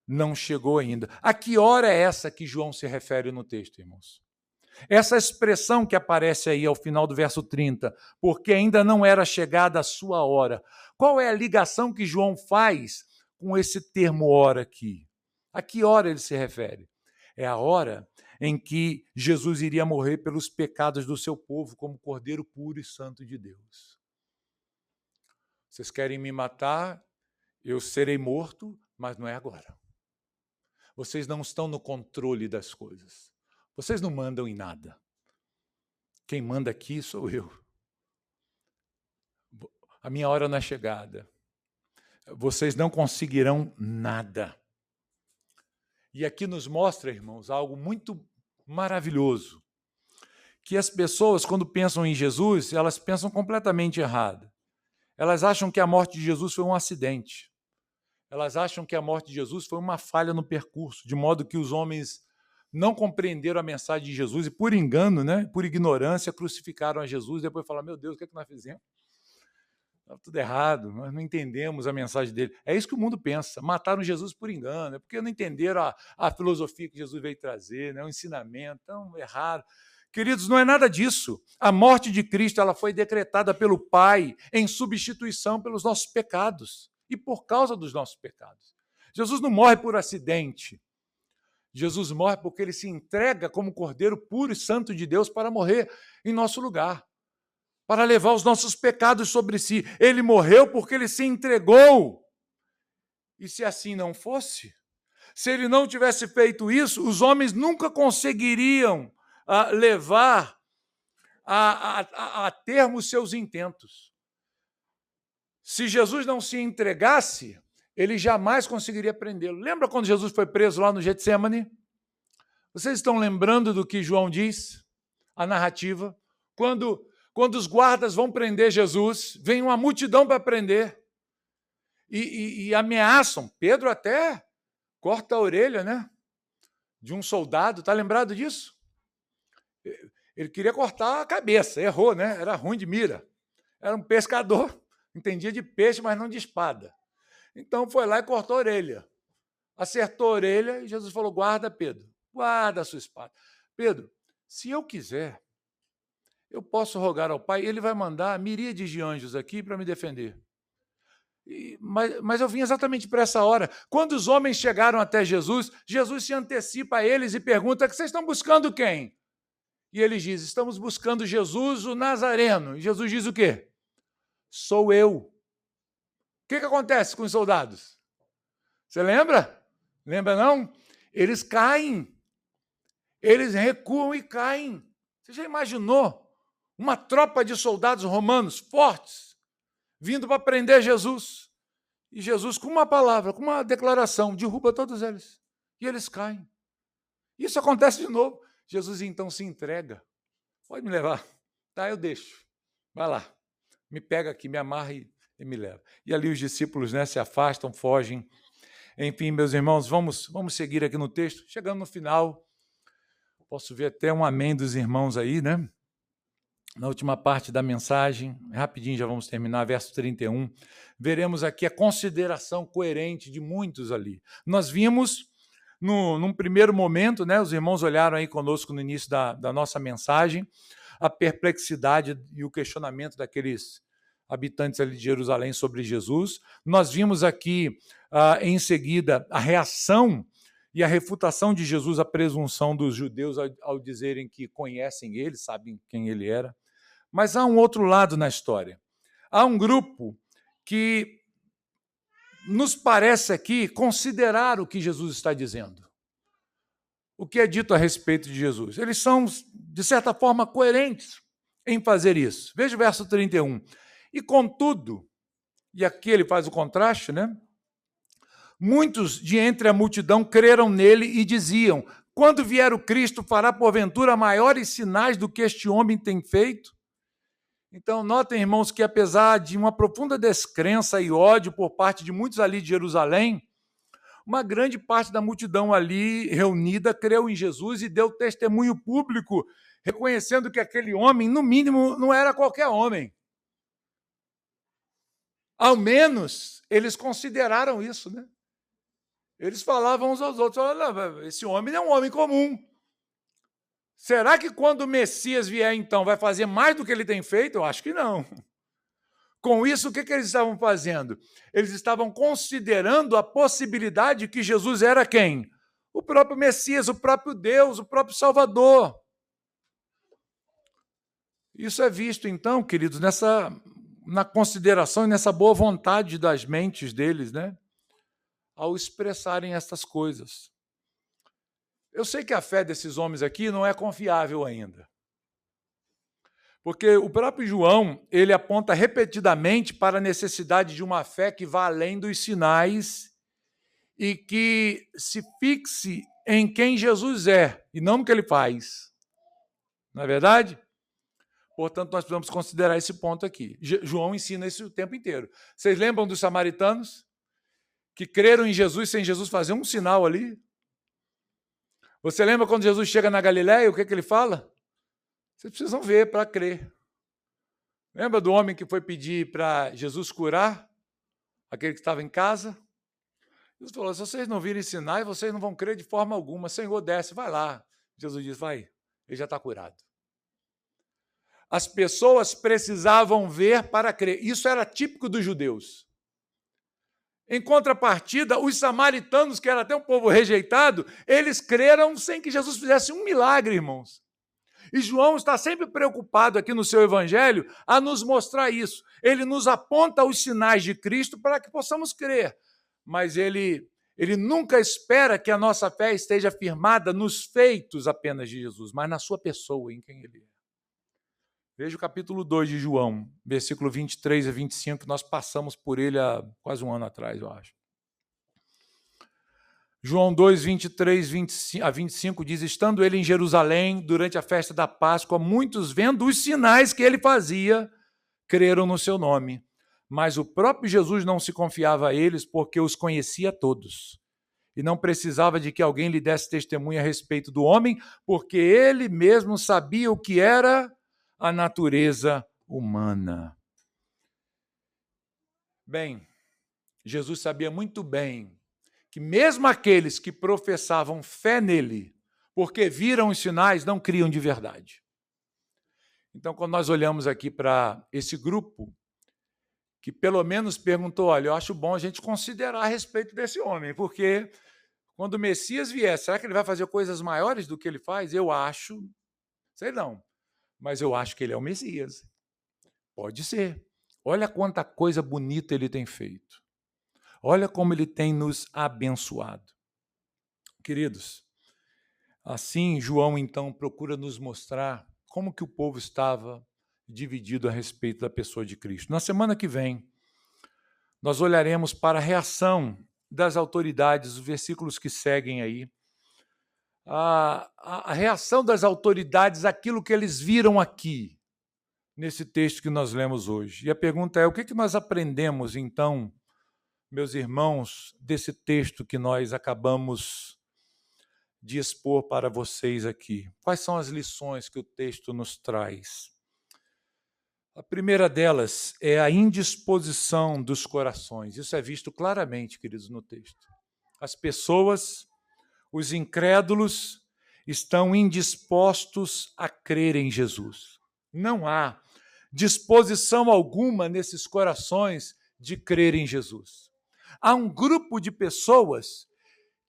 não chegou ainda. A que hora é essa que João se refere no texto, irmãos? Essa expressão que aparece aí ao final do verso 30, porque ainda não era chegada a sua hora. Qual é a ligação que João faz com esse termo hora aqui? A que hora ele se refere? É a hora em que Jesus iria morrer pelos pecados do seu povo como Cordeiro puro e santo de Deus. Vocês querem me matar? Eu serei morto, mas não é agora. Vocês não estão no controle das coisas. Vocês não mandam em nada. Quem manda aqui sou eu. A minha hora não é chegada. Vocês não conseguirão nada. E aqui nos mostra, irmãos, algo muito maravilhoso. Que as pessoas, quando pensam em Jesus, elas pensam completamente errado. Elas acham que a morte de Jesus foi um acidente. Elas acham que a morte de Jesus foi uma falha no percurso, de modo que os homens não compreenderam a mensagem de Jesus e, por engano, por ignorância, crucificaram a Jesus e depois falaram, meu Deus, o que é que nós fizemos? Estava tudo errado, nós não entendemos a mensagem dele. É isso que o mundo pensa, mataram Jesus por engano, é porque não entenderam a filosofia que Jesus veio trazer, o ensinamento, tão errado. Queridos, não é nada disso. A morte de Cristo ela foi decretada pelo Pai em substituição pelos nossos pecados e por causa dos nossos pecados. Jesus não morre por acidente. Jesus morre porque ele se entrega como Cordeiro puro e santo de Deus para morrer em nosso lugar, para levar os nossos pecados sobre si. Ele morreu porque ele se entregou. E se assim não fosse, se ele não tivesse feito isso, os homens nunca conseguiriam levar a termo os seus intentos. Se Jesus não se entregasse, ele jamais conseguiria prendê-lo. Lembra quando Jesus foi preso lá no Getsêmani? Vocês estão lembrando do que João diz? A narrativa? Quando Quando os guardas vão prender Jesus, vem uma multidão para prender e ameaçam. Pedro até corta a orelha, né, de um soldado. Está lembrado disso? Ele queria cortar a cabeça, errou, né? Era ruim de mira. Era um pescador, entendia de peixe, mas não de espada. Então foi lá e cortou a orelha. Acertou a orelha e Jesus falou: guarda, Pedro, guarda a sua espada. Pedro, se eu quiser, eu posso rogar ao Pai, ele vai mandar miríades de anjos aqui para me defender. Mas eu vim exatamente para essa hora. Quando os homens chegaram até Jesus, Jesus se antecipa a eles e pergunta: vocês estão buscando quem? E eles dizem: estamos buscando Jesus, o Nazareno. E Jesus diz o quê? Sou eu. O que acontece com os soldados? Você lembra? Lembra não? Eles caem. Eles recuam e caem. Você já imaginou uma tropa de soldados romanos fortes vindo para prender Jesus? E Jesus, com uma palavra, com uma declaração, derruba todos eles. E eles caem. Isso acontece de novo. Jesus então se entrega. Pode me levar. Tá, eu deixo. Vai lá. Me pega aqui, me amarra e me leva. E ali os discípulos, né, se afastam, fogem. Enfim, meus irmãos, vamos seguir aqui no texto. Chegando no final, posso ver até um amém dos irmãos aí, né? Na última parte da mensagem, rapidinho já vamos terminar, verso 31, veremos aqui a consideração coerente de muitos ali. Nós vimos, num primeiro momento, né, os irmãos olharam aí conosco no início da nossa mensagem, a perplexidade e o questionamento daqueles habitantes ali de Jerusalém sobre Jesus. Nós vimos aqui, em seguida, a reação e a refutação de Jesus à presunção dos judeus ao dizerem que conhecem ele, sabem quem ele era. Mas há um outro lado na história. Há um grupo que nos parece aqui considerar o que Jesus está dizendo. O que é dito a respeito de Jesus. Eles são, de certa forma, coerentes em fazer isso. Veja o verso 31. E contudo, e aqui ele faz o contraste, né? Muitos de entre a multidão creram nele e diziam: quando vier o Cristo, fará porventura maiores sinais do que este homem tem feito? Então, notem, irmãos, que apesar de uma profunda descrença e ódio por parte de muitos ali de Jerusalém, uma grande parte da multidão ali reunida creu em Jesus e deu testemunho público, reconhecendo que aquele homem, no mínimo, não era qualquer homem. Ao menos, eles consideraram isso, né? Eles falavam uns aos outros: olha, esse homem não é um homem comum. Será que quando o Messias vier, então, vai fazer mais do que ele tem feito? Eu acho que não. Com isso, o que eles estavam fazendo? Eles estavam considerando a possibilidade que Jesus era quem? O próprio Messias, o próprio Deus, o próprio Salvador. Isso é visto, então, queridos, na consideração e nessa boa vontade das mentes deles, né? Ao expressarem estas coisas. Eu sei que a fé desses homens aqui não é confiável ainda. Porque o próprio João, ele aponta repetidamente para a necessidade de uma fé que vá além dos sinais e que se fixe em quem Jesus é e não no que ele faz. Não é verdade? Portanto, nós precisamos considerar esse ponto aqui. João ensina isso o tempo inteiro. Vocês lembram dos samaritanos que creram em Jesus sem Jesus fazer um sinal ali? Você lembra quando Jesus chega na Galileia, o que ele fala? Vocês precisam ver para crer. Lembra do homem que foi pedir para Jesus curar aquele que estava em casa? Jesus falou: se vocês não virem sinais, vocês não vão crer de forma alguma. Senhor, desce, vai lá. Jesus diz: vai, ele já está curado. As pessoas precisavam ver para crer. Isso era típico dos judeus. Em contrapartida, os samaritanos, que era até um povo rejeitado, eles creram sem que Jesus fizesse um milagre, irmãos. E João está sempre preocupado aqui no seu evangelho a nos mostrar isso. Ele nos aponta os sinais de Cristo para que possamos crer. Mas ele nunca espera que a nossa fé esteja firmada nos feitos apenas de Jesus, mas na sua pessoa, em quem ele é. Veja o capítulo 2 de João, versículo 23 a 25, que nós passamos por ele há quase um ano atrás, eu acho. João 2, 23 a 25 diz, estando ele em Jerusalém, durante a festa da Páscoa, muitos, vendo os sinais que ele fazia, creram no seu nome. Mas o próprio Jesus não se confiava a eles, porque os conhecia todos. E não precisava de que alguém lhe desse testemunho a respeito do homem, porque ele mesmo sabia o que era a natureza humana. Bem, Jesus sabia muito bem que mesmo aqueles que professavam fé nele, porque viram os sinais, não criam de verdade. Então, quando nós olhamos aqui para esse grupo, que pelo menos perguntou, olha, eu acho bom a gente considerar a respeito desse homem, porque quando o Messias vier, será que ele vai fazer coisas maiores do que ele faz? Eu acho, sei não, mas eu acho que ele é o Messias. Pode ser. Olha quanta coisa bonita ele tem feito. Olha como ele tem nos abençoado. Queridos, assim João então procura nos mostrar como que o povo estava dividido a respeito da pessoa de Cristo. Na semana que vem, nós olharemos para a reação das autoridades, os versículos que seguem aí, a reação das autoridades àquilo que eles viram aqui, nesse texto que nós lemos hoje. E a pergunta é, o que nós aprendemos, então, meus irmãos, desse texto que nós acabamos de expor para vocês aqui? Quais são as lições que o texto nos traz? A primeira delas é a indisposição dos corações. Isso é visto claramente, queridos, no texto. As pessoas, os incrédulos, estão indispostos a crer em Jesus. Não há disposição alguma nesses corações de crer em Jesus. Há um grupo de pessoas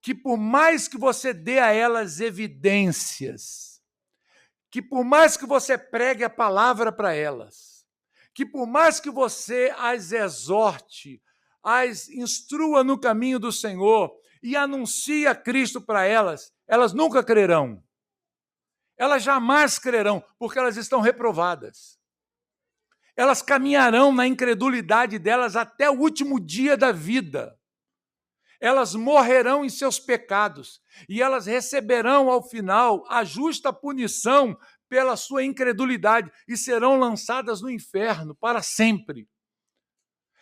que, por mais que você dê a elas evidências, que por mais que você pregue a palavra para elas, que por mais que você as exorte, as instrua no caminho do Senhor e anuncie a Cristo para elas, elas nunca crerão. Elas jamais crerão, porque elas estão reprovadas. Elas caminharão na incredulidade delas até o último dia da vida. Elas morrerão em seus pecados e elas receberão, ao final, a justa punição pela sua incredulidade e serão lançadas no inferno para sempre,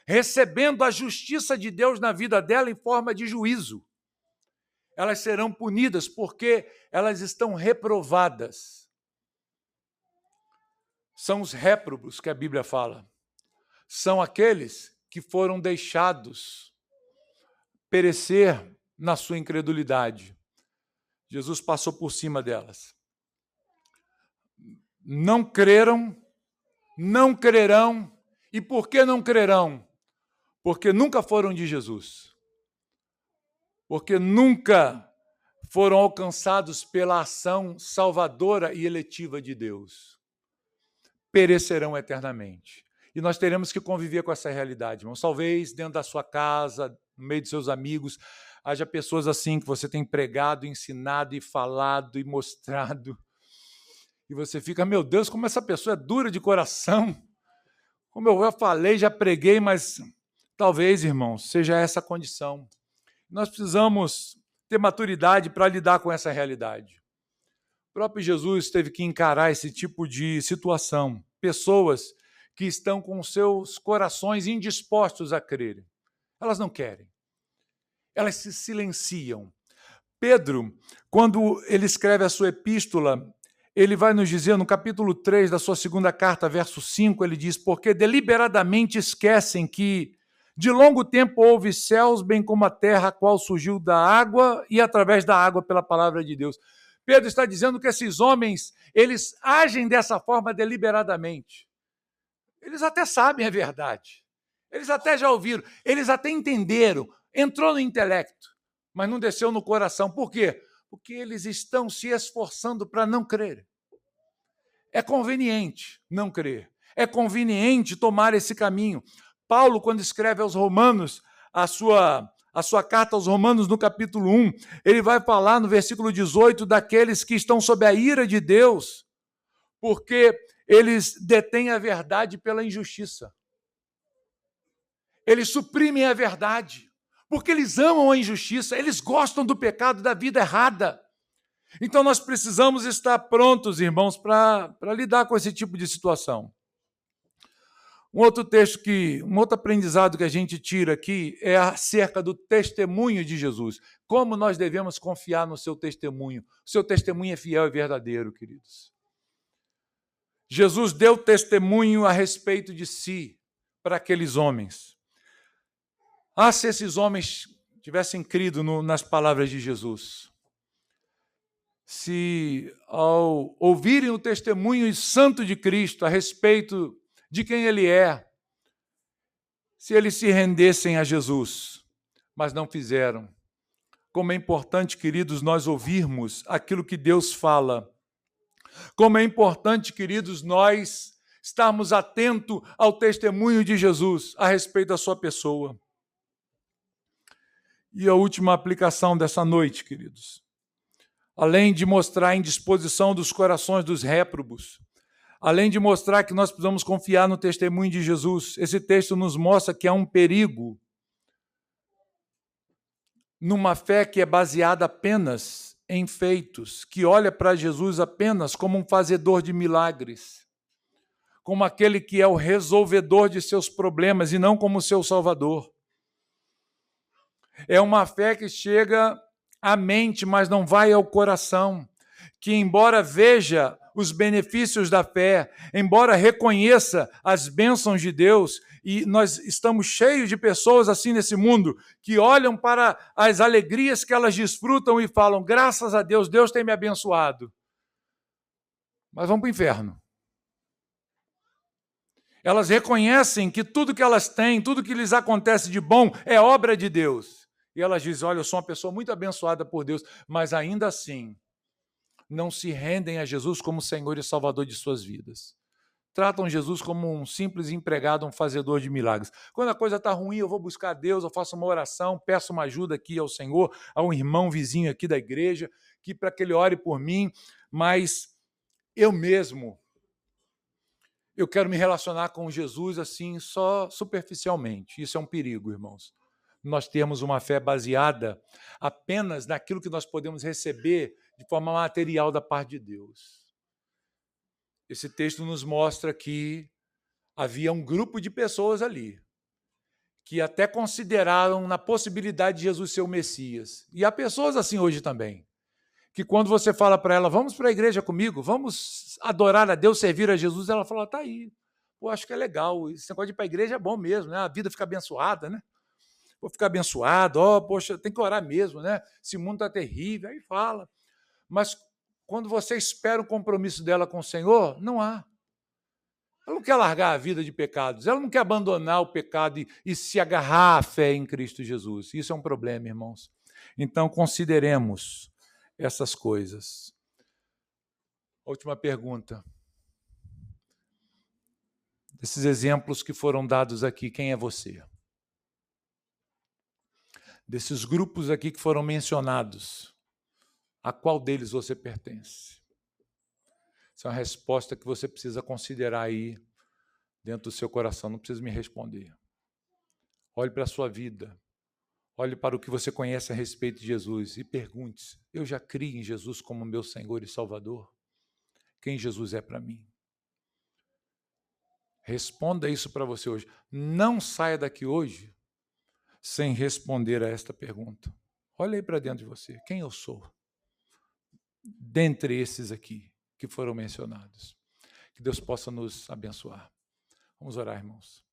recebendo a justiça de Deus na vida dela em forma de juízo. Elas serão punidas porque elas estão reprovadas. São os réprobos que a Bíblia fala. São aqueles que foram deixados perecer na sua incredulidade. Jesus passou por cima delas. Não creram, não crerão. E por que não crerão? Porque nunca foram de Jesus. Porque nunca foram alcançados pela ação salvadora e eletiva de Deus. Perecerão eternamente. E nós teremos que conviver com essa realidade, irmãos. Talvez dentro da sua casa, no meio dos seus amigos, haja pessoas assim que você tem pregado, ensinado e falado e mostrado. E você fica, meu Deus, como essa pessoa é dura de coração. Como eu já falei, já preguei, mas talvez, irmãos, seja essa a condição. Nós precisamos ter maturidade para lidar com essa realidade. O próprio Jesus teve que encarar esse tipo de situação. Pessoas que estão com seus corações indispostos a crerem. Elas não querem. Elas se silenciam. Pedro, quando ele escreve a sua epístola, ele vai nos dizer no capítulo 3 da sua segunda carta, verso 5, ele diz, porque deliberadamente esquecem que de longo tempo houve céus, bem como a terra, a qual surgiu da água e através da água pela palavra de Deus. Pedro está dizendo que esses homens, eles agem dessa forma deliberadamente. Eles até sabem a verdade. Eles até já ouviram, eles até entenderam, entrou no intelecto, mas não desceu no coração. Por quê? Porque eles estão se esforçando para não crer. É conveniente não crer. É conveniente tomar esse caminho. Paulo, quando escreve aos Romanos, a sua carta aos Romanos, no capítulo 1, ele vai falar no versículo 18 daqueles que estão sob a ira de Deus, porque eles detêm a verdade pela injustiça. Eles suprimem a verdade, porque eles amam a injustiça, eles gostam do pecado, da vida errada. Então nós precisamos estar prontos, irmãos, para lidar com esse tipo de situação. Um outro aprendizado que a gente tira aqui é acerca do testemunho de Jesus. Como nós devemos confiar no seu testemunho. O seu testemunho é fiel e verdadeiro, queridos. Jesus deu testemunho a respeito de si para aqueles homens. Se esses homens tivessem crido nas palavras de Jesus, se ao ouvirem o testemunho santo de Cristo a respeito de quem Ele é, se eles se rendessem a Jesus, mas não fizeram. Como é importante, queridos, nós ouvirmos aquilo que Deus fala. Como é importante, queridos, nós estarmos atentos ao testemunho de Jesus a respeito da sua pessoa. E a última aplicação dessa noite, queridos. Além de mostrar a indisposição dos corações dos réprobos, além de mostrar que nós precisamos confiar no testemunho de Jesus, esse texto nos mostra que há um perigo numa fé que é baseada apenas em feitos, que olha para Jesus apenas como um fazedor de milagres, como aquele que é o resolvedor de seus problemas e não como seu salvador. É uma fé que chega à mente, mas não vai ao coração, que embora veja os benefícios da fé, embora reconheça as bênçãos de Deus, e nós estamos cheios de pessoas assim nesse mundo, que olham para as alegrias que elas desfrutam e falam, graças a Deus, Deus tem me abençoado. Mas vão para o inferno. Elas reconhecem que tudo que elas têm, tudo que lhes acontece de bom é obra de Deus. E elas dizem, olha, eu sou uma pessoa muito abençoada por Deus, mas ainda assim não se rendem a Jesus como Senhor e Salvador de suas vidas. Tratam Jesus como um simples empregado, um fazedor de milagres. Quando a coisa está ruim, eu vou buscar Deus, eu faço uma oração, peço uma ajuda aqui ao Senhor, a um irmão vizinho aqui da igreja, para que ele ore por mim, mas eu mesmo, eu quero me relacionar com Jesus assim, só superficialmente. Isso é um perigo, irmãos. Nós temos uma fé baseada apenas naquilo que nós podemos receber de forma material da parte de Deus. Esse texto nos mostra que havia um grupo de pessoas ali que até consideraram na possibilidade de Jesus ser o Messias. E há pessoas assim hoje também, que quando você fala para ela, vamos para a igreja comigo, vamos adorar a Deus, servir a Jesus, ela fala, tá aí, pô, acho que é legal, esse negócio de ir para a igreja é bom mesmo, né? A vida fica abençoada, né? Vou ficar abençoado, poxa, tem que orar mesmo, né? Esse mundo está terrível, aí fala. Mas quando você espera o compromisso dela com o Senhor, não há. Ela não quer largar a vida de pecados, ela não quer abandonar o pecado e se agarrar à fé em Cristo Jesus. Isso é um problema, irmãos. Então, consideremos essas coisas. Última pergunta. Desses exemplos que foram dados aqui, quem é você? Desses grupos aqui que foram mencionados, a qual deles você pertence? Essa é uma resposta que você precisa considerar aí dentro do seu coração, não precisa me responder. Olhe para a sua vida, olhe para o que você conhece a respeito de Jesus e pergunte-se, eu já criei em Jesus como meu Senhor e Salvador? Quem Jesus é para mim? Responda isso para você hoje. Não saia daqui hoje sem responder a esta pergunta. Olha aí para dentro de você, quem eu sou? Dentre esses aqui que foram mencionados. Que Deus possa nos abençoar. Vamos orar, irmãos.